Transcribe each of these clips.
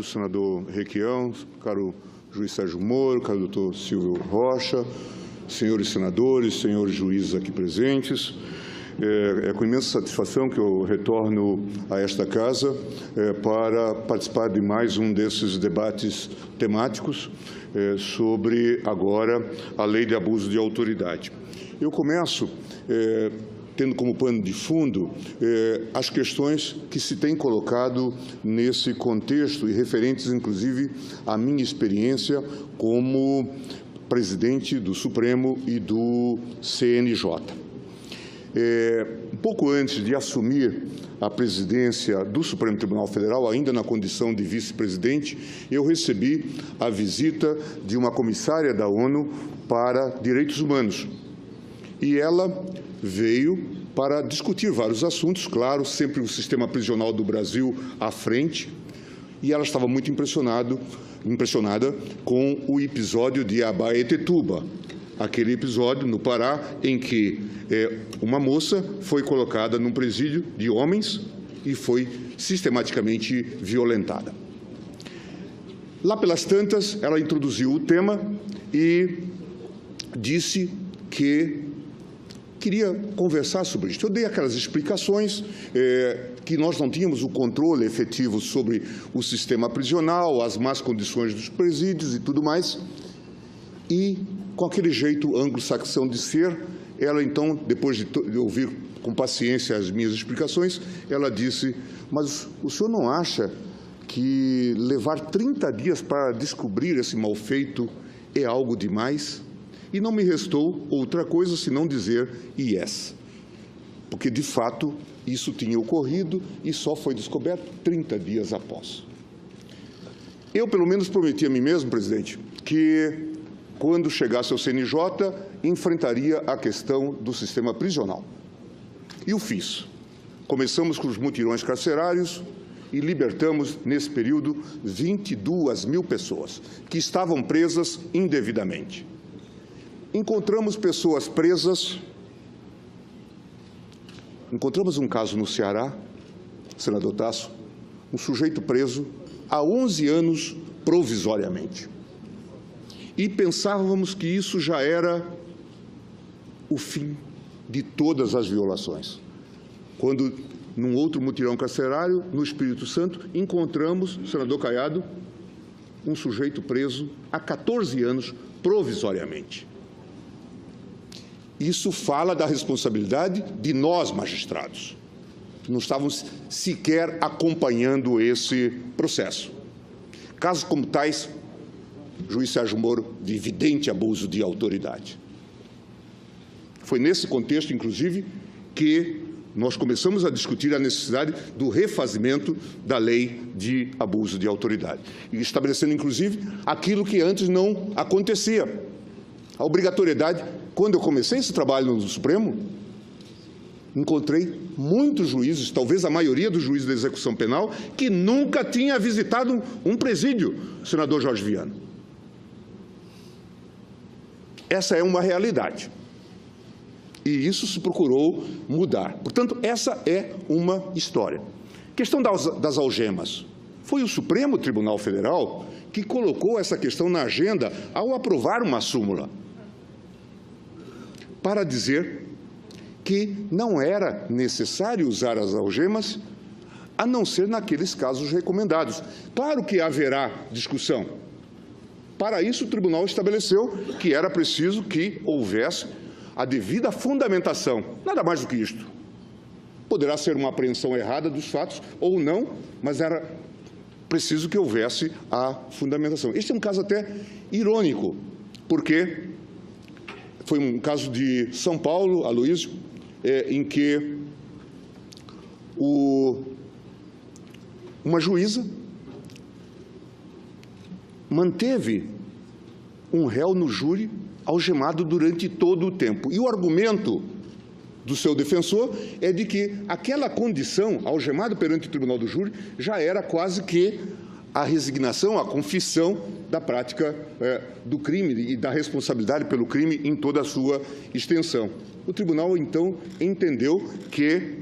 do senador Requião, caro juiz Sérgio Moro, caro doutor Silvio Rocha, senhores senadores, senhores juízes aqui presentes. É com imensa satisfação que eu retorno a esta casa para participar de mais um desses debates temáticos sobre, agora, a Lei de Abuso de Autoridade. Eu começo tendo como pano de fundo as questões que se têm colocado nesse contexto e referentes, inclusive, à minha experiência como presidente do Supremo e do CNJ. Um pouco antes de assumir a presidência do Supremo Tribunal Federal, ainda na condição de vice-presidente, eu recebi a visita de uma comissária da ONU para Direitos Humanos. E ela veio para discutir vários assuntos, claro, sempre o sistema prisional do Brasil à frente, e ela estava muito impressionada com o episódio de Abaetetuba, aquele episódio no Pará em que uma moça foi colocada num presídio de homens e foi sistematicamente violentada. Lá pelas tantas, ela introduziu o tema e disse que queria conversar sobre isso. Eu dei aquelas explicações que nós não tínhamos o controle efetivo sobre o sistema prisional, as más condições dos presídios e tudo mais. E, com aquele jeito anglo-saxão de ser, ela então, depois de ouvir com paciência as minhas explicações, ela disse: mas o senhor não acha que levar 30 dias para descobrir esse mal-feito é algo demais? E não me restou outra coisa senão dizer yes, porque, de fato, isso tinha ocorrido e só foi descoberto 30 dias após. Eu, pelo menos, prometi a mim mesmo, presidente, que, quando chegasse ao CNJ, enfrentaria a questão do sistema prisional. E o fiz. Começamos com os mutirões carcerários e libertamos, nesse período, 22 mil pessoas que estavam presas indevidamente. Encontramos pessoas presas. Encontramos um caso no Ceará, senador Tasso, um sujeito preso há 11 anos provisoriamente. E pensávamos que isso já era o fim de todas as violações. Quando, num outro mutirão carcerário, no Espírito Santo, encontramos, senador Caiado, um sujeito preso há 14 anos provisoriamente. Isso fala da responsabilidade de nós, magistrados, que não estávamos sequer acompanhando esse processo. Casos como tais, juiz Sérgio Moro, de evidente abuso de autoridade. Foi nesse contexto, inclusive, que nós começamos a discutir a necessidade do refazimento da lei de abuso de autoridade, e estabelecendo, inclusive, aquilo que antes não acontecia. A obrigatoriedade. Quando eu comecei esse trabalho no Supremo, encontrei muitos juízes, talvez a maioria dos juízes da execução penal, que nunca tinha visitado um presídio, senador Jorge Viana. Essa é uma realidade. E isso se procurou mudar. Portanto, essa é uma história. Questão das algemas. Foi o Supremo Tribunal Federal que colocou essa questão na agenda ao aprovar uma súmula, para dizer que não era necessário usar as algemas, a não ser naqueles casos recomendados. Claro que haverá discussão. Para isso, o tribunal estabeleceu que era preciso que houvesse a devida fundamentação, nada mais do que isto. Poderá ser uma apreensão errada dos fatos ou não, mas era preciso que houvesse a fundamentação. Este é um caso até irônico, porque foi um caso de São Paulo, Aloysio, em que uma juíza manteve um réu no júri algemado durante todo o tempo. E o argumento do seu defensor é de que aquela condição, algemado perante o tribunal do júri, já era quase que a resignação, a confissão da prática do crime e da responsabilidade pelo crime em toda a sua extensão. O tribunal, então, entendeu que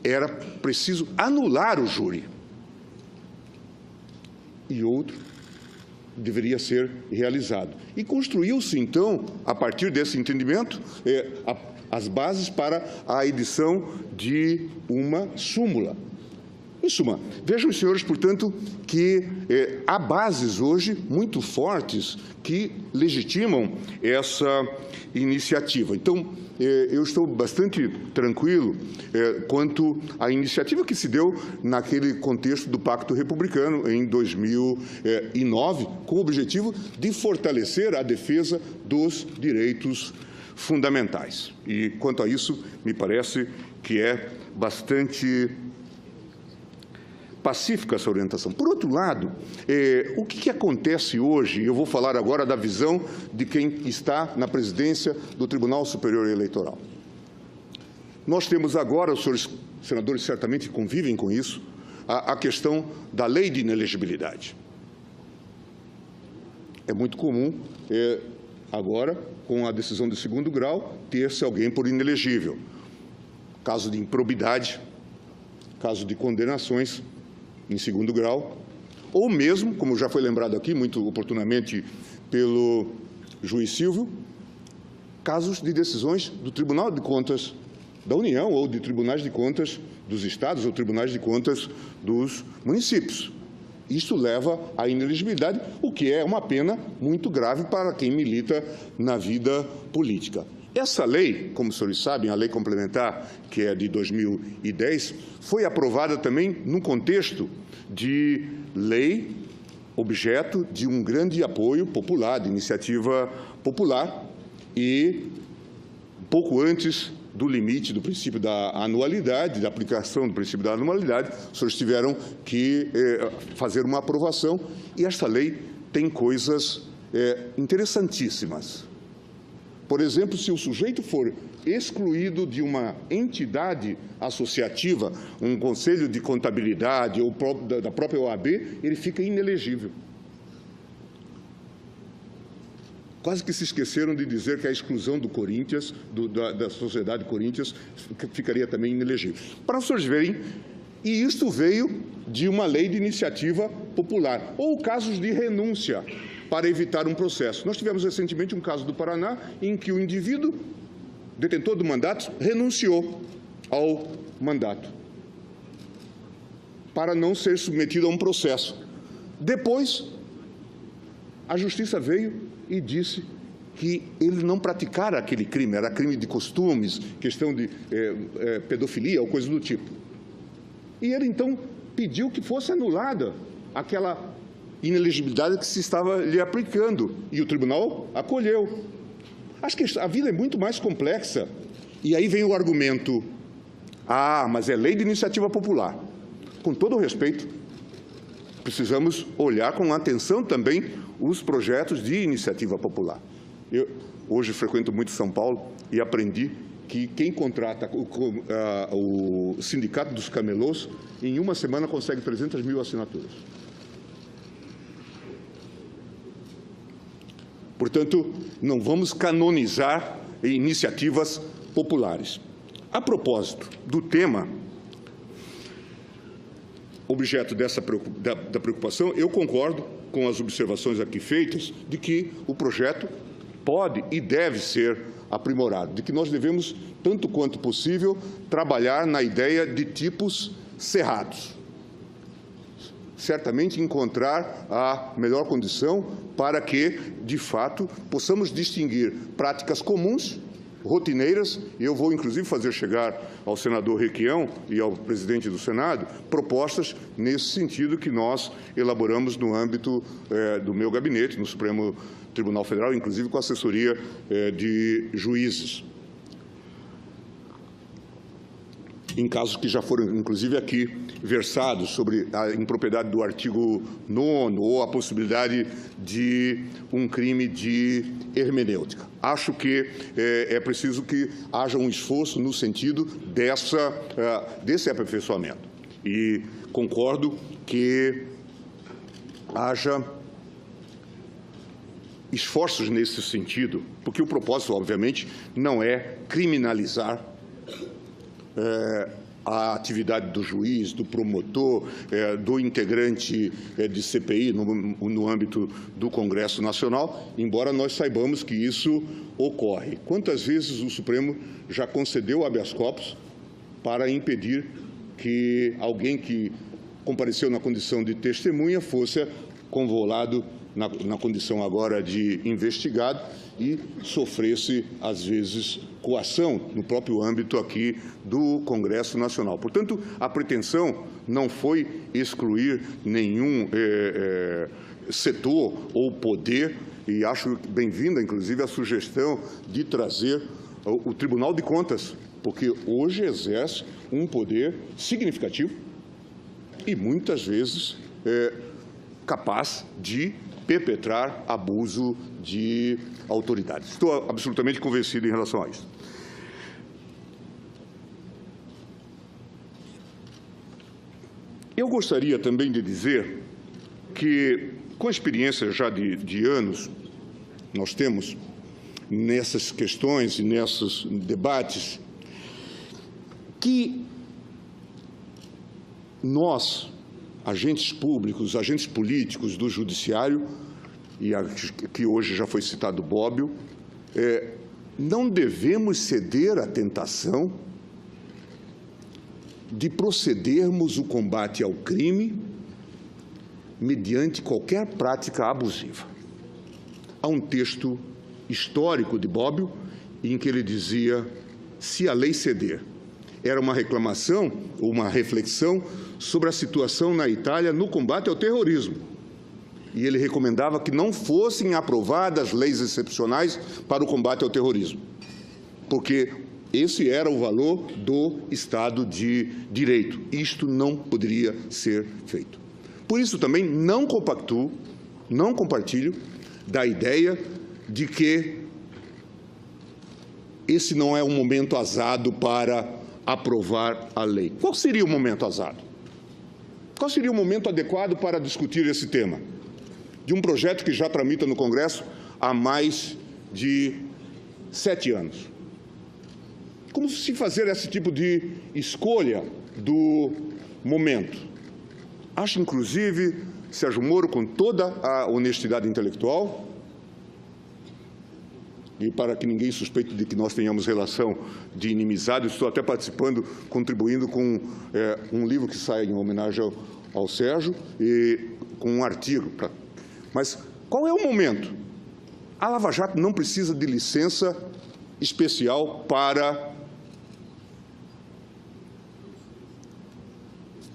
era preciso anular o júri. e outro deveria ser realizado. E construiu-se, então, a partir desse entendimento, as bases para a edição de uma súmula. Em suma, vejam os senhores, portanto, que há bases hoje muito fortes que legitimam essa iniciativa. Então, eu estou bastante tranquilo quanto à iniciativa que se deu naquele contexto do Pacto Republicano em 2009, com o objetivo de fortalecer a defesa dos direitos fundamentais. E, quanto a isso, me parece que é bastante pacífica essa orientação. Por outro lado, o que acontece hoje? Eu vou falar agora da visão de quem está na presidência do Tribunal Superior Eleitoral. Nós temos agora, os senhores senadores certamente convivem com isso, a questão da lei de inelegibilidade. É muito comum, agora, com a decisão de segundo grau, ter-se alguém por inelegível. Caso de improbidade, caso de condenações em segundo grau, ou mesmo, como já foi lembrado aqui muito oportunamente pelo juiz Silvio, casos de decisões do Tribunal de Contas da União ou de tribunais de contas dos estados ou tribunais de contas dos municípios. Isso leva à inelegibilidade, o que é uma pena muito grave para quem milita na vida política. Essa lei, como os senhores sabem, a lei complementar, que é de 2010, foi aprovada também num contexto de lei objeto de um grande apoio popular, de iniciativa popular, e pouco antes do limite do princípio da anualidade, da aplicação do princípio da anualidade, os senhores tiveram que fazer uma aprovação, e esta lei tem coisas interessantíssimas. Por exemplo, se o sujeito for excluído de uma entidade associativa, um conselho de contabilidade ou da própria OAB, ele fica inelegível. Quase que se esqueceram de dizer que a exclusão do Corinthians, da Sociedade Corinthians, ficaria também inelegível. Para os senhores verem, e isto veio de uma lei de iniciativa popular, ou casos de renúncia para evitar um processo. Nós tivemos recentemente um caso do Paraná em que o indivíduo, detentor do mandato, renunciou ao mandato para não ser submetido a um processo. Depois, a Justiça veio e disse que ele não praticara aquele crime, era crime de costumes, questão de pedofilia ou coisa do tipo. E ele, então, pediu que fosse anulada aquela inelegibilidade que se estava lhe aplicando, e o tribunal acolheu. Acho que a vida é muito mais complexa. E aí vem o argumento, mas é lei de iniciativa popular. Com todo o respeito, precisamos olhar com atenção também os projetos de iniciativa popular. Eu hoje frequento muito São Paulo e aprendi que quem contrata o Sindicato dos Camelôs, em uma semana consegue 300 mil assinaturas. Portanto, não vamos canonizar iniciativas populares. A propósito do tema, objeto da preocupação, eu concordo com as observações aqui feitas de que o projeto pode e deve ser aprimorado, de que nós devemos, tanto quanto possível, trabalhar na ideia de tipos cerrados. Certamente encontrar a melhor condição para que, de fato, possamos distinguir práticas comuns, rotineiras, e eu vou, inclusive, fazer chegar ao senador Requião e ao presidente do Senado propostas nesse sentido que nós elaboramos no âmbito do meu gabinete, no Supremo Tribunal Federal, inclusive com a assessoria de juízes. Em casos que já foram, inclusive, aqui versados sobre a impropriedade do artigo 9º ou a possibilidade de um crime de hermenêutica. Acho que é preciso que haja um esforço no sentido desse aperfeiçoamento. E concordo que haja esforços nesse sentido, porque o propósito, obviamente, não é criminalizar a atividade do juiz, do promotor, do integrante de CPI no âmbito do Congresso Nacional, embora nós saibamos que isso ocorre. Quantas vezes o Supremo já concedeu habeas corpus para impedir que alguém que compareceu na condição de testemunha fosse convolado na condição agora de investigado e sofresse, às vezes, coação no próprio âmbito aqui do Congresso Nacional. Portanto, a pretensão não foi excluir nenhum setor ou poder, e acho bem-vinda, inclusive, a sugestão de trazer o Tribunal de Contas, porque hoje exerce um poder significativo e, muitas vezes, capaz de perpetrar abuso de autoridade. Estou absolutamente convencido em relação a isso. Eu gostaria também de dizer que, com a experiência já de anos, nós temos nessas questões e nesses debates, que nós, agentes públicos, agentes políticos do Judiciário, e que hoje já foi citado Bobbio, não devemos ceder à tentação de procedermos o combate ao crime mediante qualquer prática abusiva. Há um texto histórico de Bobbio em que ele dizia: se a lei ceder. Era uma reclamação, uma reflexão sobre a situação na Itália no combate ao terrorismo. E ele recomendava que não fossem aprovadas leis excepcionais para o combate ao terrorismo, porque esse era o valor do Estado de Direito. Isto não poderia ser feito. Por isso também não compactuo, não compartilho da ideia de que esse não é um momento azado para aprovar a lei. Qual seria o momento azado? Qual seria o momento adequado para discutir esse tema? De um projeto que já tramita no Congresso há mais de 7 anos. Como se fazer esse tipo de escolha do momento? Acho, inclusive, Sérgio Moro, com toda a honestidade intelectual, e para que ninguém suspeite de que nós tenhamos relação de inimizade, estou até participando, contribuindo com um livro que sai em homenagem ao Sérgio, e com um artigo. Mas qual é o momento? A Lava Jato não precisa de licença especial para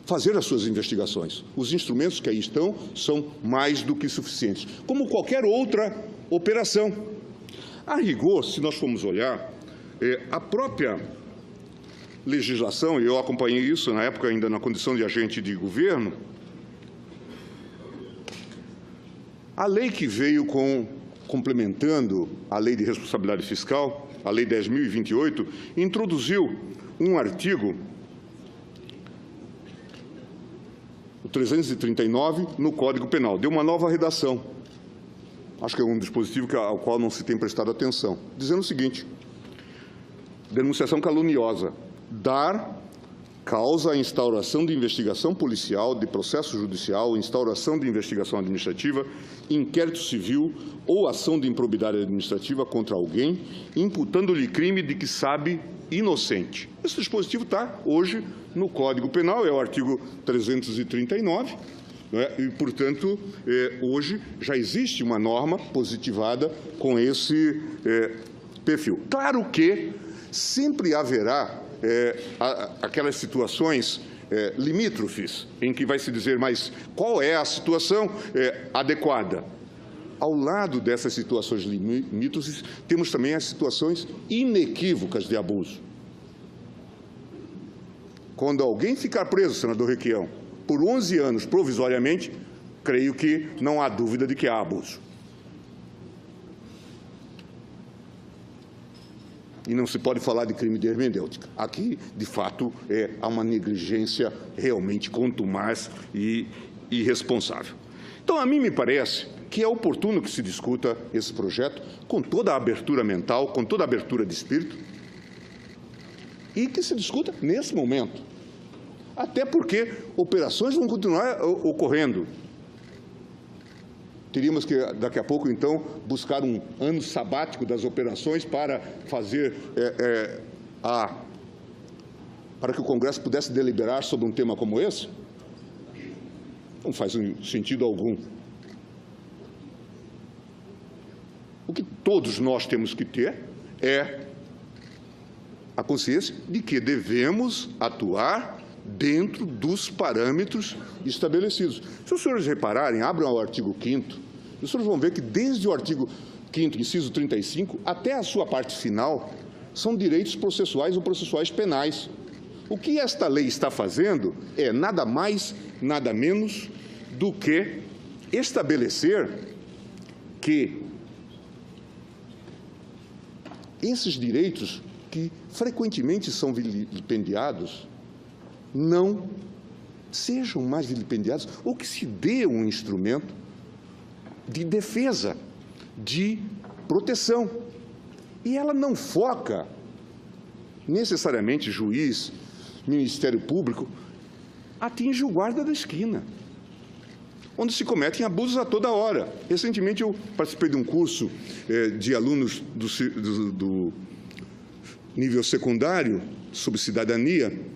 fazer as suas investigações. Os instrumentos que aí estão são mais do que suficientes, como qualquer outra operação. A rigor, se nós formos olhar, a própria legislação, e eu acompanhei isso na época ainda na condição de agente de governo, a lei que veio complementando a Lei de Responsabilidade Fiscal, a Lei 10.028, introduziu um artigo, o 339, no Código Penal. Deu uma nova redação. Acho que é um dispositivo ao qual não se tem prestado atenção, dizendo o seguinte: denunciação caluniosa, dar causa à instauração de investigação policial, de processo judicial, instauração de investigação administrativa, inquérito civil ou ação de improbidade administrativa contra alguém, imputando-lhe crime de que sabe inocente. Esse dispositivo está hoje no Código Penal, é o artigo 339, e, portanto, hoje já existe uma norma positivada com esse perfil. Claro que sempre haverá aquelas situações limítrofes, em que vai se dizer, mas qual é a situação adequada? Ao lado dessas situações limítrofes, temos também as situações inequívocas de abuso. Quando alguém ficar preso, senador Requião, por 11 anos provisoriamente, creio que não há dúvida de que há abuso. E não se pode falar de crime de hermenêutica. Aqui, de fato, há uma negligência realmente contumaz e irresponsável. Então, a mim me parece que é oportuno que se discuta esse projeto com toda a abertura mental, com toda a abertura de espírito, e que se discuta nesse momento. Até porque operações vão continuar ocorrendo. Teríamos que, daqui a pouco, então, buscar um ano sabático das operações para fazer para que o Congresso pudesse deliberar sobre um tema como esse? Não faz sentido algum. O que todos nós temos que ter é a consciência de que devemos atuar dentro dos parâmetros estabelecidos. Se os senhores repararem, abram o artigo 5º, os senhores vão ver que desde o artigo 5º, inciso 35, até a sua parte final, são direitos processuais ou processuais penais. O que esta lei está fazendo é nada mais, nada menos do que estabelecer que esses direitos que frequentemente são vilipendiados não sejam mais vilipendiados, ou que se dê um instrumento de defesa, de proteção. E ela não foca necessariamente juiz, Ministério Público, atinge o guarda da esquina, onde se cometem abusos a toda hora. Recentemente eu participei de um curso de alunos do nível secundário sobre cidadania,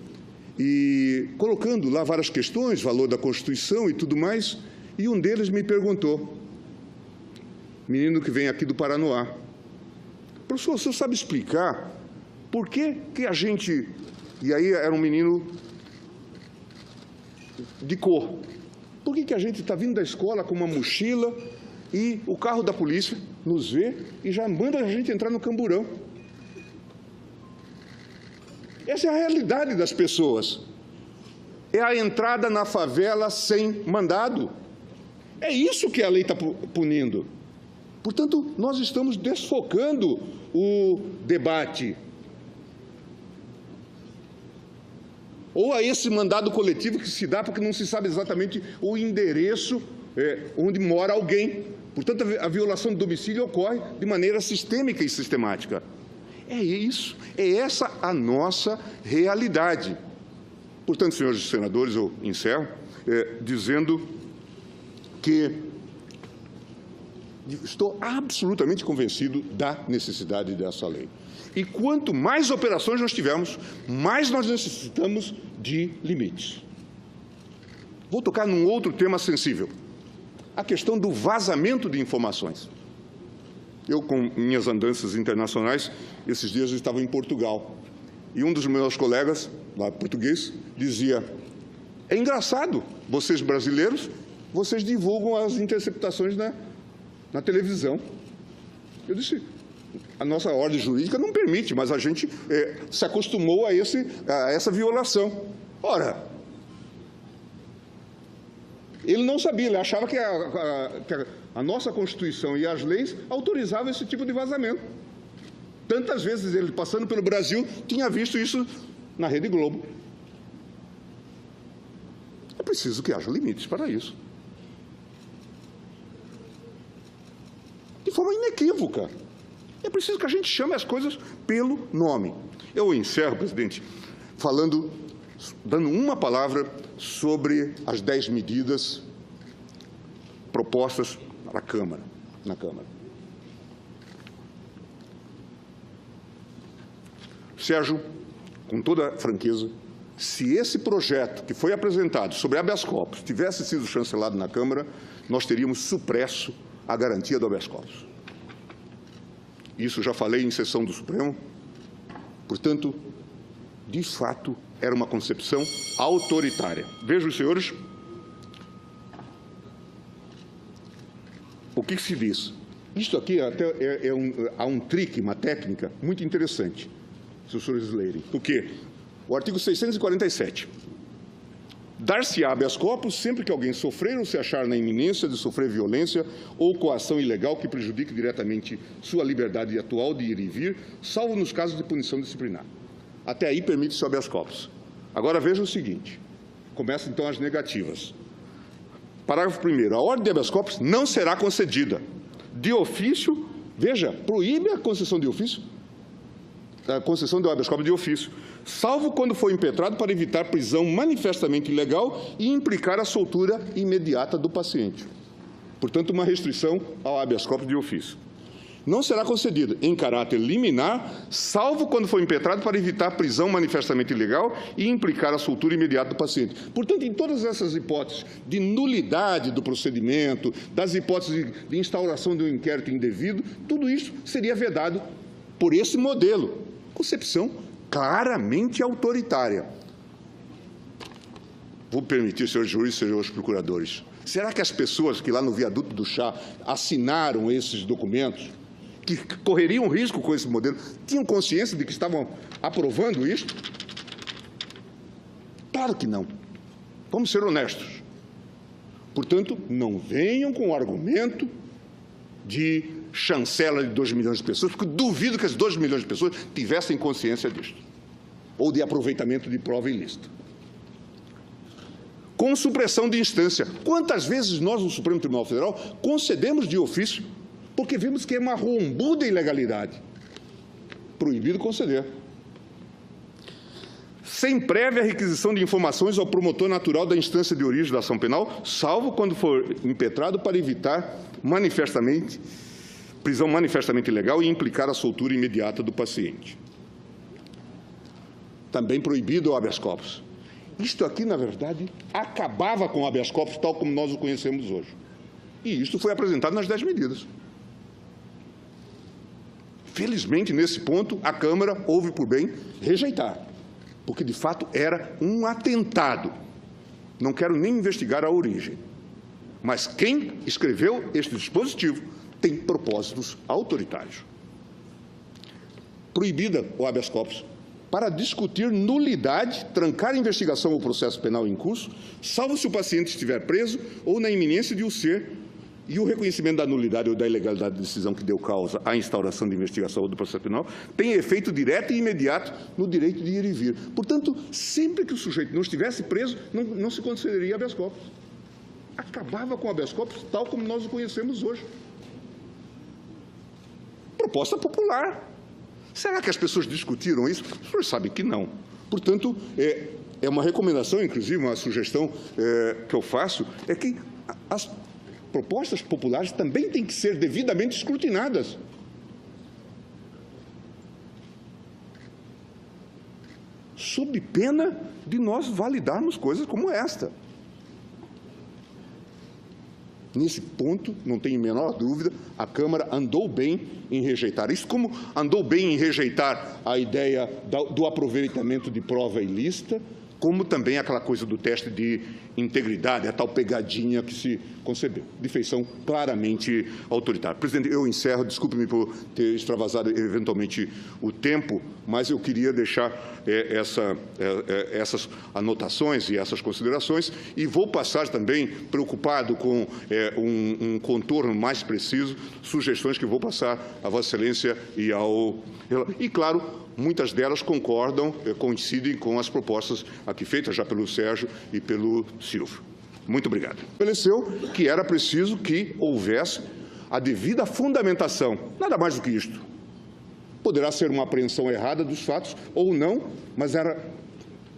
e colocando lá várias questões, valor da Constituição e tudo mais, e um deles me perguntou, menino que vem aqui do Paranoá, professor, o senhor sabe explicar por que a gente... E aí era um menino de cor. Por que a gente está vindo da escola com uma mochila e o carro da polícia nos vê e já manda a gente entrar no camburão? Essa é a realidade das pessoas. É a entrada na favela sem mandado. É isso que a lei está punindo. Portanto, nós estamos desfocando o debate. Ou a esse mandado coletivo que se dá porque não se sabe exatamente o endereço onde mora alguém. Portanto, a violação do domicílio ocorre de maneira sistêmica e sistemática. É isso, é essa a nossa realidade. Portanto, senhores senadores, eu encerro dizendo que estou absolutamente convencido da necessidade dessa lei. E quanto mais operações nós tivermos, mais nós necessitamos de limites. Vou tocar num outro tema sensível, a questão do vazamento de informações. Eu, com minhas andanças internacionais, esses dias eu estava em Portugal, e um dos meus colegas, lá português, dizia, é engraçado, vocês brasileiros, vocês divulgam as interceptações na televisão. Eu disse, a nossa ordem jurídica não permite, mas a gente se acostumou a essa violação. Ora, ele não sabia, ele achava que a nossa Constituição e as leis autorizavam esse tipo de vazamento. Tantas vezes ele, passando pelo Brasil, tinha visto isso na Rede Globo. É preciso que haja limites para isso. De forma inequívoca. É preciso que a gente chame as coisas pelo nome. Eu encerro, presidente, dando uma palavra sobre as 10 medidas propostas na Câmara. Sérgio, com toda franqueza, se esse projeto que foi apresentado sobre habeas corpus tivesse sido chancelado na Câmara, nós teríamos supresso a garantia do habeas corpus. Isso já falei em sessão do Supremo. Portanto, de fato, era uma concepção autoritária. Vejam, senhores, o que se diz. Isto aqui até há um trick, uma técnica muito interessante, se os senhores lerem. Porque o artigo 647. Dar-se habeas corpus sempre que alguém sofrer ou se achar na iminência de sofrer violência ou coação ilegal que prejudique diretamente sua liberdade atual de ir e vir, salvo nos casos de punição disciplinar. Até aí permite-se o habeas corpus. Agora veja o seguinte, começam então as negativas. Parágrafo 1º, a ordem de habeas corpus não será concedida. De ofício, veja, proíbe a concessão de ofício. a concessão do habeas corpus de ofício, salvo quando for impetrado para evitar prisão manifestamente ilegal e implicar a soltura imediata do paciente. Portanto, uma restrição ao habeas corpus de ofício. Não será concedida em caráter liminar, salvo quando for impetrado para evitar prisão manifestamente ilegal e implicar a soltura imediata do paciente. Portanto, em todas essas hipóteses de nulidade do procedimento, das hipóteses de instauração de um inquérito indevido, tudo isso seria vedado por esse modelo. Concepção claramente autoritária. Vou permitir, senhores juízes, senhores procuradores, será que as pessoas que lá no viaduto do Chá assinaram esses documentos, que correriam risco com esse modelo, tinham consciência de que estavam aprovando isso? Claro que não. Vamos ser honestos. Portanto, não venham com o argumento de chancela de 2 milhões de pessoas, porque duvido que as 2 milhões de pessoas tivessem consciência disto, ou de aproveitamento de prova ilícita. Com supressão de instância. Quantas vezes nós, no Supremo Tribunal Federal, concedemos de ofício porque vimos que é uma rombuda ilegalidade. Proibido conceder. Sem prévia requisição de informações ao promotor natural da instância de origem da ação penal, salvo quando for impetrado para evitar prisão manifestamente ilegal e implicar a soltura imediata do paciente. Também proibido o habeas corpus. Isto aqui, na verdade, acabava com o habeas corpus tal como nós o conhecemos hoje. E isto foi apresentado nas 10 medidas. Felizmente, nesse ponto, a Câmara houve por bem rejeitar, porque, de fato, era um atentado. Não quero nem investigar a origem, mas quem escreveu este dispositivo tem propósitos autoritários. Proibida o habeas corpus para discutir nulidade, trancar a investigação ou processo penal em curso, salvo se o paciente estiver preso ou na iminência de o ser, e o reconhecimento da nulidade ou da ilegalidade da decisão que deu causa à instauração de investigação ou do processo penal tem efeito direto e imediato no direito de ir e vir. Portanto, sempre que o sujeito não estivesse preso, não se concederia habeas corpus. Acabava com o habeas corpus tal como nós o conhecemos hoje. Proposta popular. Será que as pessoas discutiram isso? Os senhores sabem que não. Portanto, é uma recomendação, inclusive, uma sugestão que eu faço, é que as propostas populares também têm que ser devidamente escrutinadas. Sob pena de nós validarmos coisas como esta. Nesse ponto, não tenho a menor dúvida, a Câmara andou bem em rejeitar isso, como andou bem em rejeitar a ideia do aproveitamento de prova ilícita, como também aquela coisa do teste de integridade, a tal pegadinha que se concebeu, de feição claramente autoritária. Presidente, eu encerro, desculpe-me por ter extravasado eventualmente o tempo, mas eu queria deixar essas anotações e essas considerações e vou passar também, preocupado com um contorno mais preciso, sugestões que vou passar a Vossa Excelência e ao... E, claro, muitas delas coincidem com as propostas aqui feitas já pelo Sérgio e pelo Silvio. Muito obrigado. Estabeleceu que era preciso que houvesse a devida fundamentação, nada mais do que isto. Poderá ser uma apreensão errada dos fatos ou não, mas era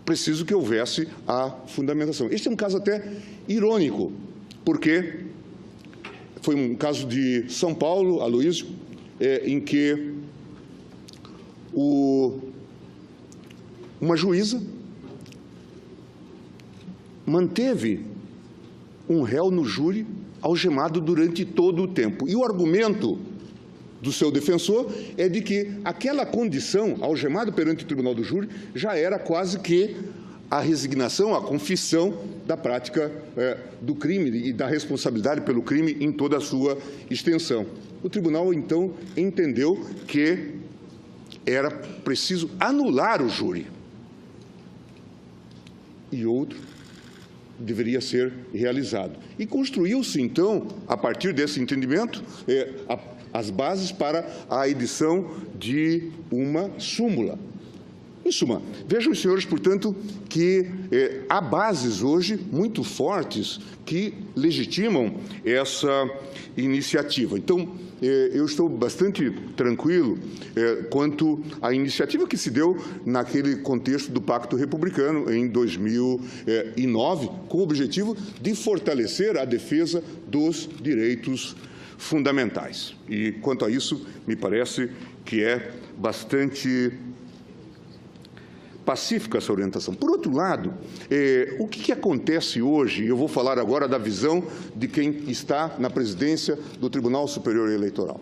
preciso que houvesse a fundamentação. Este é um caso até irônico, porque foi um caso de São Paulo, Aloysio, em que uma juíza manteve um réu no júri algemado durante todo o tempo. E o argumento do seu defensor é de que aquela condição, algemado perante o tribunal do júri, já era quase que a resignação, a confissão da prática do crime e da responsabilidade pelo crime em toda a sua extensão. O tribunal, então, entendeu que era preciso anular o júri. E outro deveria ser realizado. E construiu-se, então, a partir desse entendimento, as bases para a edição de uma súmula. Em suma, vejam os senhores, portanto, que há bases hoje muito fortes que legitimam essa iniciativa. Então, eu estou bastante tranquilo quanto à iniciativa que se deu naquele contexto do Pacto Republicano em 2009, com o objetivo de fortalecer a defesa dos direitos fundamentais. E, quanto a isso, me parece que é bastante pacífica essa orientação. Por outro lado, o que acontece hoje, eu vou falar agora da visão de quem está na presidência do Tribunal Superior Eleitoral.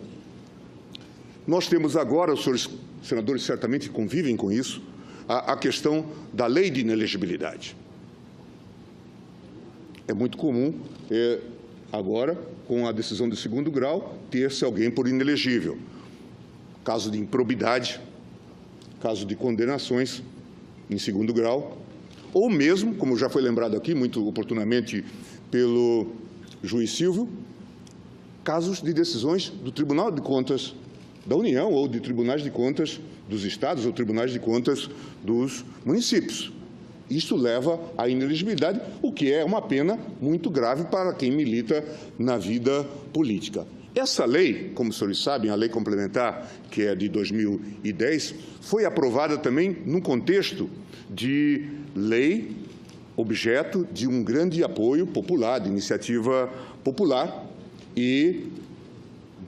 Nós temos agora, os senhores senadores certamente convivem com isso, a questão da lei de inelegibilidade. É muito comum, agora, com a decisão de segundo grau, ter-se alguém por inelegível. Caso de improbidade, caso de condenações em segundo grau, ou mesmo, como já foi lembrado aqui muito oportunamente pelo juiz Silvio, casos de decisões do Tribunal de Contas da União ou de tribunais de contas dos estados ou tribunais de contas dos municípios. Isso leva à inelegibilidade, o que é uma pena muito grave para quem milita na vida política. Essa lei, como os senhores sabem, a lei complementar, que é de 2010, foi aprovada também num contexto de lei objeto de um grande apoio popular, de iniciativa popular, e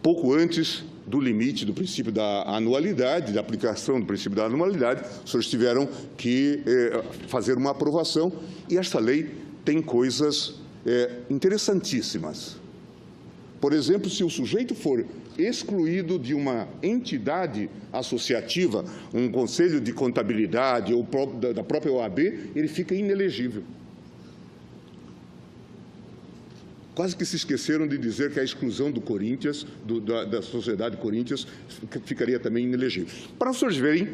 pouco antes do limite do princípio da anualidade, da aplicação do princípio da anualidade, os senhores tiveram que fazer uma aprovação, e esta lei tem coisas interessantíssimas. Por exemplo, se o sujeito for excluído de uma entidade associativa, um conselho de contabilidade ou da própria OAB, ele fica inelegível. Quase que se esqueceram de dizer que a exclusão do Corinthians, da Sociedade Corinthians, ficaria também inelegível. Para os senhores verem,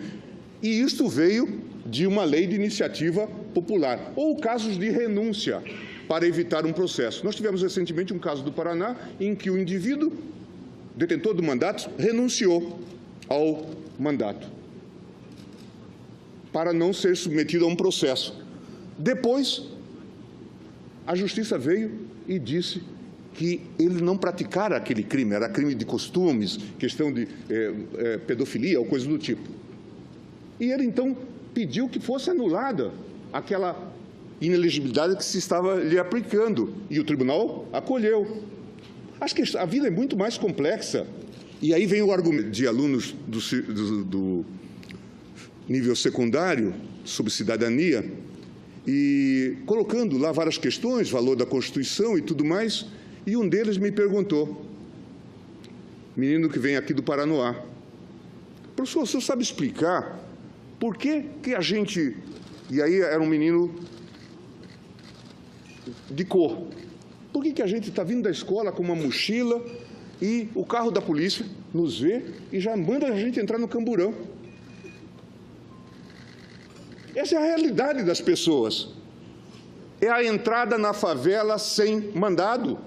e isto veio de uma lei de iniciativa popular, ou casos de renúncia para evitar um processo. Nós tivemos recentemente um caso do Paraná em que o indivíduo, detentor do mandato, renunciou ao mandato para não ser submetido a um processo. Depois, a Justiça veio e disse que ele não praticara aquele crime, era crime de costumes, questão de pedofilia ou coisa do tipo. E ele, então, pediu que fosse anulada aquela inelegibilidade que se estava lhe aplicando, e o tribunal acolheu. Acho que a vida é muito mais complexa. E aí vem o argumento de alunos do nível secundário sobre cidadania, e colocando lá várias questões, valor da Constituição e tudo mais, e um deles me perguntou, menino que vem aqui do Paranoá, professor, o senhor sabe explicar por que a gente... E aí era um menino de cor. Por que a gente está vindo da escola com uma mochila e o carro da polícia nos vê e já manda a gente entrar no camburão? Essa é a realidade das pessoas. É a entrada na favela sem mandado.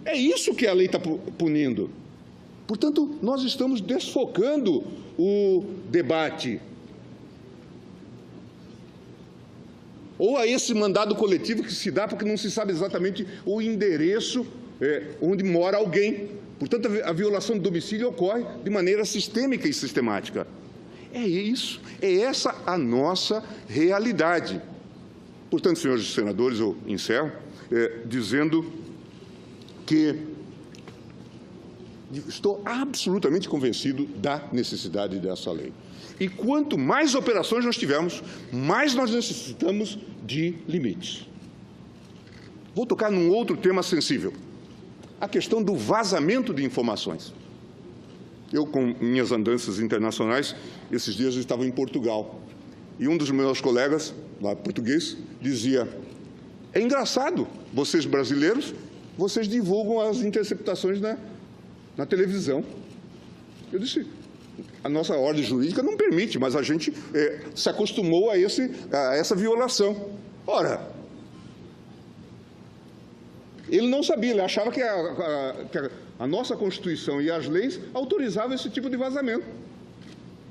É isso que a lei está punindo. Portanto, nós estamos desfocando o debate. Ou a esse mandado coletivo que se dá porque não se sabe exatamente o endereço onde mora alguém. Portanto, a violação do domicílio ocorre de maneira sistêmica e sistemática. É isso, é essa a nossa realidade. Portanto, senhores senadores, eu encerro dizendo que estou absolutamente convencido da necessidade dessa lei. E quanto mais operações nós tivermos, mais nós necessitamos de limites. Vou tocar num outro tema sensível, a questão do vazamento de informações. Eu, com minhas andanças internacionais, esses dias eu estava em Portugal, e um dos meus colegas, lá português, dizia, é engraçado, vocês brasileiros, vocês divulgam as interceptações na televisão. Eu disse, a nossa ordem jurídica não permite, mas a gente se acostumou a essa violação. Ora, ele não sabia, ele achava que a nossa Constituição e as leis autorizavam esse tipo de vazamento.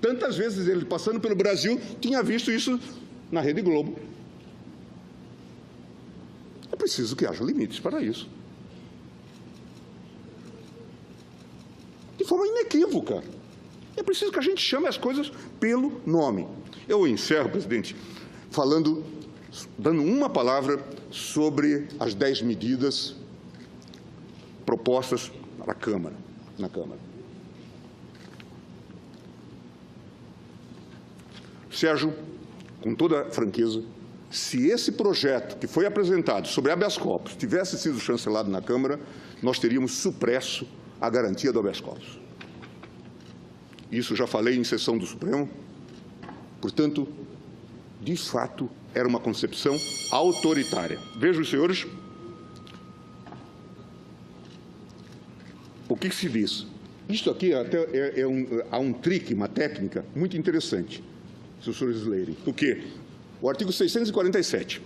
tantas vezes ele, passando pelo Brasil, tinha visto isso na Rede Globo. É preciso que haja limites para isso. De forma inequívoca. É preciso que a gente chame as coisas pelo nome. Eu encerro, presidente, dando uma palavra sobre as 10 medidas propostas na Câmara. Sérgio, com toda franqueza, se esse projeto que foi apresentado sobre habeas corpus tivesse sido chancelado na Câmara, nós teríamos supresso a garantia do habeas corpus. Isso já falei em sessão do Supremo. Portanto, de fato, era uma concepção autoritária. Vejam, senhores, o que se diz. Isto aqui até há um trick, uma técnica muito interessante, se os senhores lerem. Por quê? O artigo 647.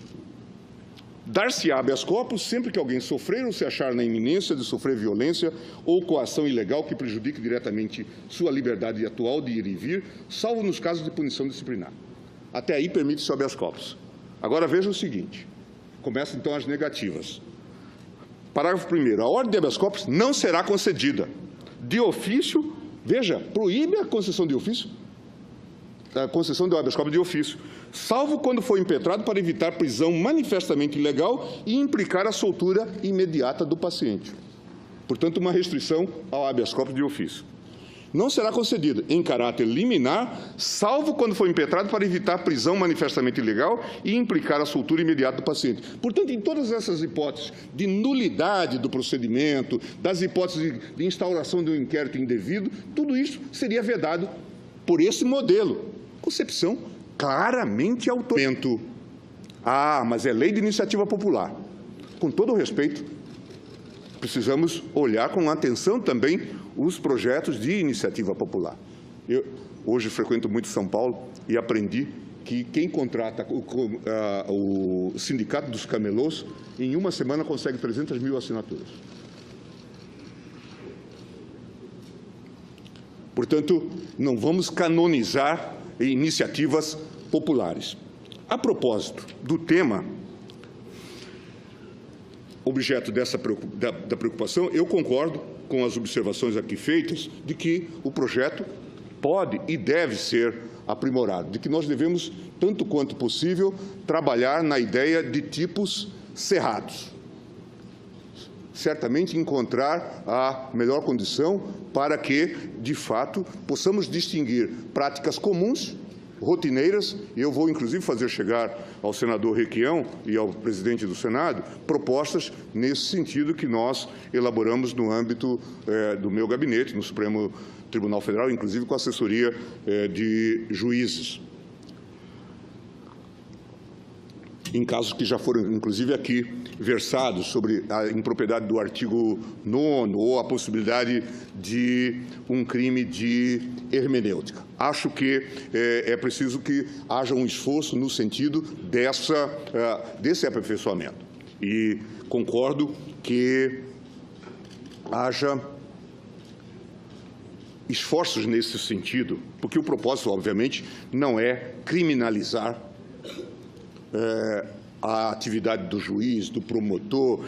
Dar-se habeas corpus sempre que alguém sofrer ou se achar na iminência de sofrer violência ou coação ilegal que prejudique diretamente sua liberdade atual de ir e vir, salvo nos casos de punição disciplinar. Até aí permite-se o habeas corpus. Agora veja o seguinte. Começam então as negativas. Parágrafo 1º. A ordem de habeas corpus não será concedida. De ofício, veja, proíbe a concessão de ofício, a concessão do habeas corpus de ofício, salvo quando for impetrado para evitar prisão manifestamente ilegal e implicar a soltura imediata do paciente. Portanto, uma restrição ao habeas corpus de ofício. Não será concedida em caráter liminar, salvo quando for impetrado para evitar prisão manifestamente ilegal e implicar a soltura imediata do paciente. Portanto, em todas essas hipóteses de nulidade do procedimento, das hipóteses de instauração de um inquérito indevido, tudo isso seria vedado por esse modelo. Concepção claramente autoritária. Mas é lei de iniciativa popular. Com todo o respeito, precisamos olhar com atenção também os projetos de iniciativa popular. Eu hoje frequento muito São Paulo e aprendi que quem contrata o Sindicato dos Camelôs, em uma semana consegue 300 mil assinaturas. Portanto, não vamos canonizar iniciativas populares. A propósito do tema objeto da preocupação, eu concordo com as observações aqui feitas de que o projeto pode e deve ser aprimorado, de que nós devemos, tanto quanto possível, trabalhar na ideia de tipos cerrados. Certamente encontrar a melhor condição para que, de fato, possamos distinguir práticas comuns, rotineiras, e eu vou, inclusive, fazer chegar ao senador Requião e ao presidente do Senado propostas nesse sentido que nós elaboramos no âmbito do meu gabinete, no Supremo Tribunal Federal, inclusive com a assessoria de juízes. Em casos que já foram, inclusive, aqui versados sobre a impropriedade do artigo 9º ou a possibilidade de um crime de hermenêutica. Acho que é preciso que haja um esforço no sentido desse aperfeiçoamento. E concordo que haja esforços nesse sentido, porque o propósito, obviamente, não é criminalizar a atividade do juiz, do promotor,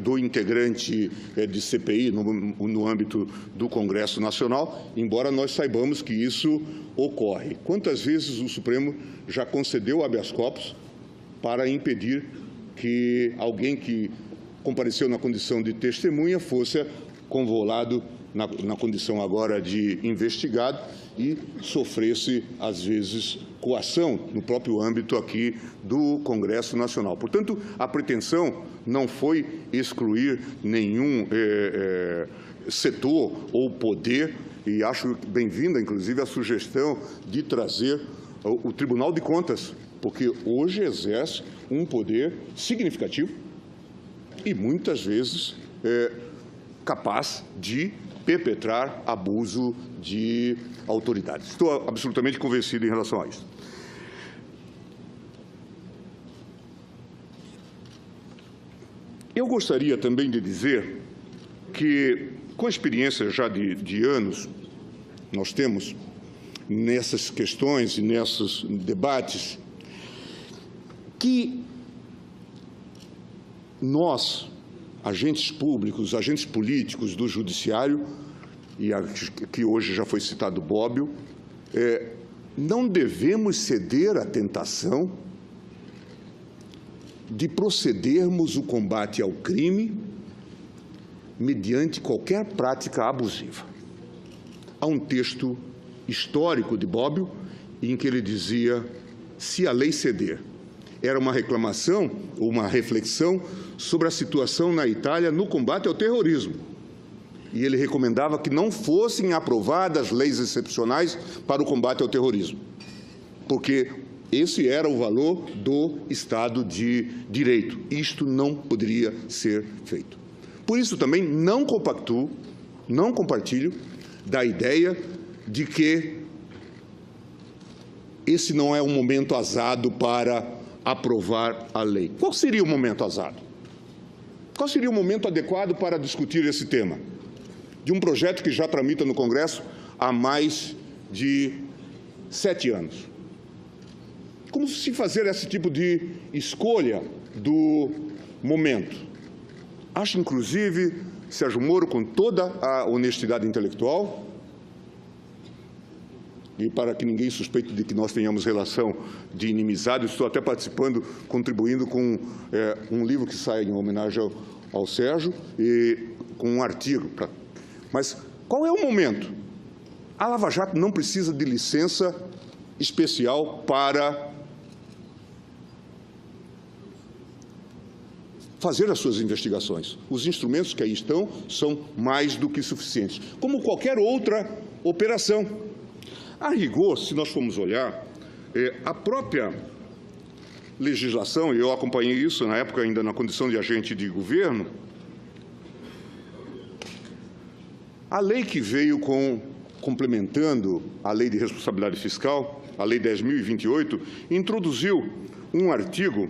do integrante de CPI no âmbito do Congresso Nacional, embora nós saibamos que isso ocorre. Quantas vezes o Supremo já concedeu habeas corpus para impedir que alguém que compareceu na condição de testemunha fosse convolado na condição agora de investigado e sofresse, às vezes, coação no próprio âmbito aqui do Congresso Nacional. Portanto, a pretensão não foi excluir nenhum setor ou poder, e acho bem-vinda, inclusive, a sugestão de trazer o Tribunal de Contas, porque hoje exerce um poder significativo e, muitas vezes, capaz de perpetrar abuso de autoridade. Estou absolutamente convencido em relação a isso. Eu gostaria também de dizer que, com a experiência já de anos, nós temos nessas questões e nesses debates que nós, agentes públicos, agentes políticos do Judiciário, e que hoje já foi citado Bobbio, não devemos ceder à tentação de procedermos o combate ao crime mediante qualquer prática abusiva. Há um texto histórico de Bobbio em que ele dizia: se a lei ceder. Era uma reclamação, uma reflexão sobre a situação na Itália no combate ao terrorismo. E ele recomendava que não fossem aprovadas leis excepcionais para o combate ao terrorismo, porque esse era o valor do Estado de Direito. Isto não poderia ser feito. Por isso também não compactuo, não compartilho da ideia de que esse não é um momento azado para aprovar a lei. Qual seria o momento azado? Qual seria o momento adequado para discutir esse tema? De um projeto que já tramita no Congresso há mais de 7 anos. Como se fazer esse tipo de escolha do momento? Acho, inclusive, Sérgio Moro, com toda a honestidade intelectual, e para que ninguém suspeite de que nós tenhamos relação de inimizade, estou até participando, contribuindo com um livro que sai em homenagem ao Sérgio, e com um artigo. Mas qual é o momento? A Lava Jato não precisa de licença especial para fazer as suas investigações. Os instrumentos que aí estão são mais do que suficientes, como qualquer outra operação. A rigor, se nós formos olhar, a própria legislação, e eu acompanhei isso na época ainda na condição de agente de governo, a lei que veio complementando a Lei de Responsabilidade Fiscal, a Lei 10.028, introduziu um artigo,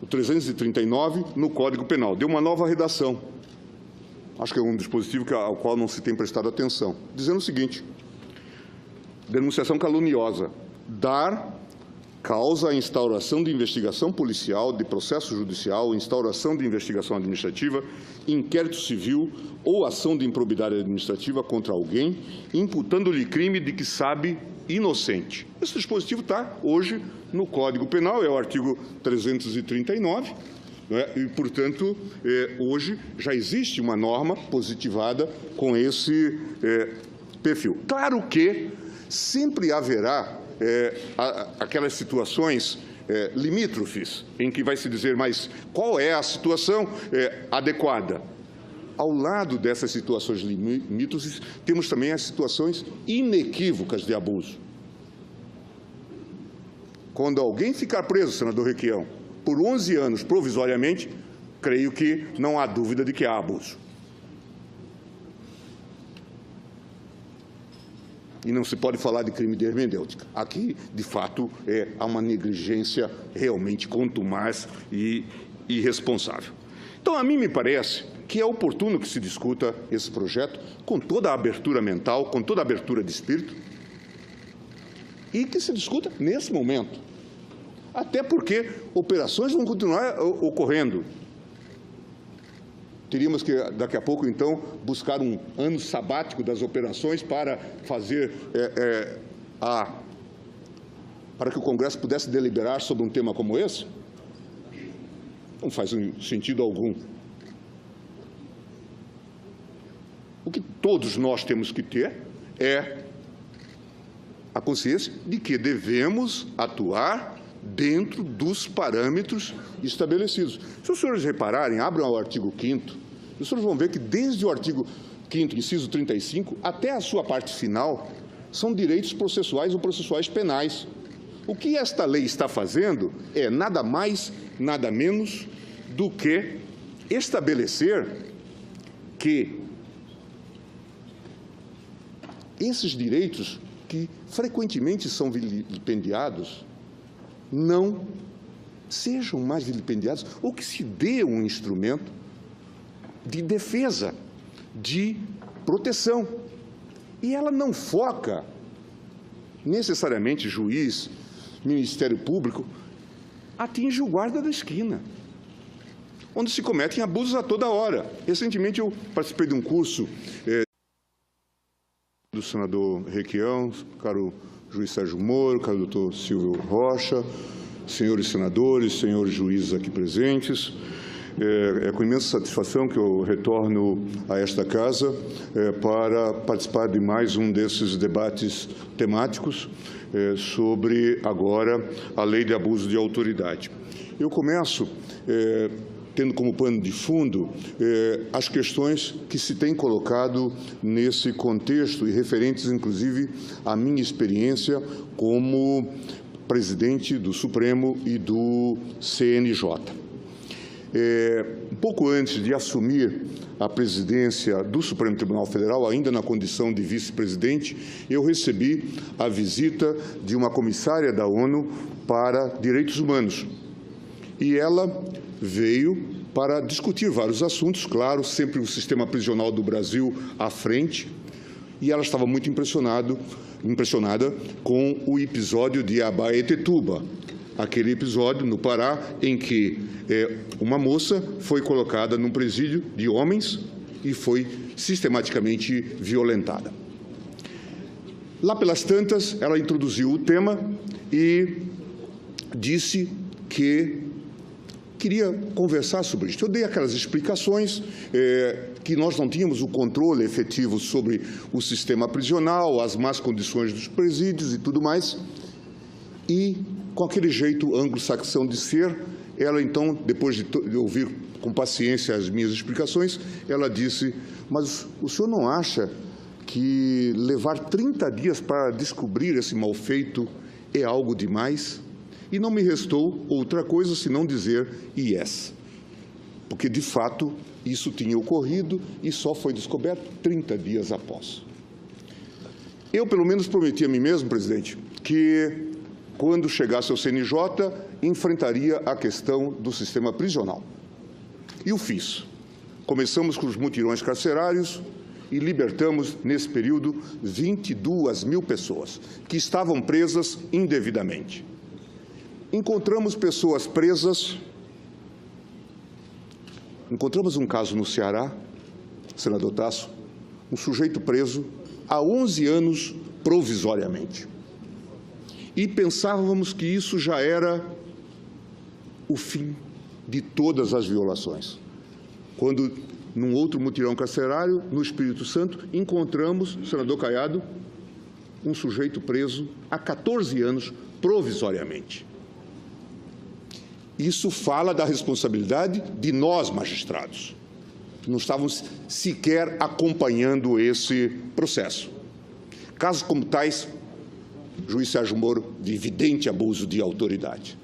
o 339, no Código Penal. Deu uma nova redação. Acho que é um dispositivo ao qual não se tem prestado atenção, dizendo o seguinte: denunciação caluniosa, dar causa à instauração de investigação policial, de processo judicial, instauração de investigação administrativa, inquérito civil ou ação de improbidade administrativa contra alguém, imputando-lhe crime de que sabe inocente. Esse dispositivo está hoje no Código Penal, é o artigo 339, e, portanto, hoje já existe uma norma positivada com esse perfil. Claro que sempre haverá aquelas situações limítrofes, em que vai se dizer, mas qual é a situação adequada? Ao lado dessas situações limítrofes, temos também as situações inequívocas de abuso. Quando alguém ficar preso, senador Requião, por 11 anos provisoriamente, creio que não há dúvida de que há abuso. E não se pode falar de crime de hermenêutica. Aqui, de fato, há uma negligência realmente contumaz e irresponsável. Então, a mim me parece que é oportuno que se discuta esse projeto com toda a abertura mental, com toda a abertura de espírito, e que se discuta nesse momento. Até porque operações vão continuar ocorrendo. Teríamos que, daqui a pouco, então, buscar um ano sabático das operações para fazer para que o Congresso pudesse deliberar sobre um tema como esse? Não faz sentido algum. O que todos nós temos que ter é a consciência de que devemos atuar dentro dos parâmetros estabelecidos. Se os senhores repararem, abram o artigo 5º, os senhores vão ver que desde o artigo 5º, inciso 35, até a sua parte final, são direitos processuais ou processuais penais. O que esta lei está fazendo é nada mais, nada menos do que estabelecer que esses direitos que frequentemente são vilipendiados não sejam mais vilipendiados, ou que se dê um instrumento de defesa, de proteção. E ela não foca necessariamente juiz, Ministério Público, atinge o guarda da esquina, onde se cometem abusos a toda hora. Recentemente eu participei de um curso do senador Requião, caro juiz Sérgio Moro, caro doutor Silvio Rocha, senhores senadores, senhores juízes aqui presentes. É com imensa satisfação que eu retorno a esta casa para participar de mais um desses debates temáticos sobre, agora, a Lei de Abuso de Autoridade. Eu começo tendo como pano de fundo as questões que se têm colocado nesse contexto e referentes, inclusive, à minha experiência como presidente do Supremo e do CNJ. Um pouco antes de assumir a presidência do Supremo Tribunal Federal, ainda na condição de vice-presidente, eu recebi a visita de uma comissária da ONU para Direitos Humanos. E ela veio para discutir vários assuntos, claro, sempre o sistema prisional do Brasil à frente, e ela estava muito impressionada com o episódio de Abaetetuba, aquele episódio no Pará em que uma moça foi colocada num presídio de homens e foi sistematicamente violentada. Lá pelas tantas, ela introduziu o tema e disse que queria conversar sobre isso. Eu dei aquelas explicações que nós não tínhamos o controle efetivo sobre o sistema prisional, as más condições dos presídios e tudo mais. E, com aquele jeito anglo-saxão de ser, ela então, depois de ouvir com paciência as minhas explicações, ela disse: mas o senhor não acha que levar 30 dias para descobrir esse mal feito é algo demais? E não me restou outra coisa senão dizer yes, porque, de fato, isso tinha ocorrido e só foi descoberto 30 dias após. Eu, pelo menos, prometi a mim mesmo, presidente, que, quando chegasse ao CNJ, enfrentaria a questão do sistema prisional. E o fiz. Começamos com os mutirões carcerários e libertamos, nesse período, 22 mil pessoas que estavam presas indevidamente. Encontramos pessoas presas. Encontramos um caso no Ceará, senador Tasso, um sujeito preso há 11 anos provisoriamente. E pensávamos que isso já era o fim de todas as violações. Quando, num outro mutirão carcerário, no Espírito Santo, encontramos, senador Caiado, um sujeito preso há 14 anos provisoriamente. Isso fala da responsabilidade de nós, magistrados. Não estávamos sequer acompanhando esse processo. Casos como tais, juiz Sérgio Moro, de evidente abuso de autoridade.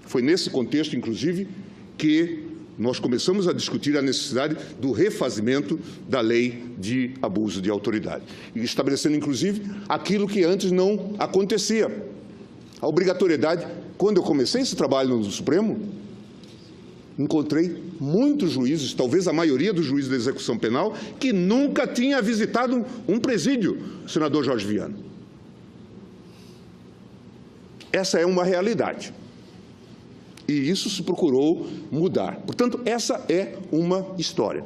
Foi nesse contexto, inclusive, que nós começamos a discutir a necessidade do refazimento da lei de abuso de autoridade, e estabelecendo, inclusive, aquilo que antes não acontecia. A obrigatoriedade. Quando eu comecei esse trabalho no Supremo, encontrei muitos juízes, talvez a maioria dos juízes da execução penal, que nunca tinha visitado um presídio, senador Jorge Viana. Essa é uma realidade. E isso se procurou mudar. Portanto, essa é uma história.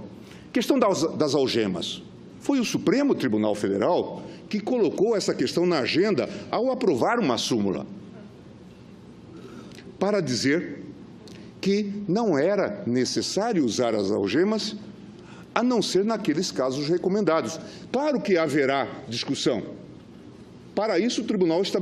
Questão das algemas. Foi o Supremo Tribunal Federal que colocou essa questão na agenda ao aprovar uma súmula, para dizer que não era necessário usar as algemas, a não ser naqueles casos recomendados. Claro que haverá discussão. Para isso, o tribunal estabeleceu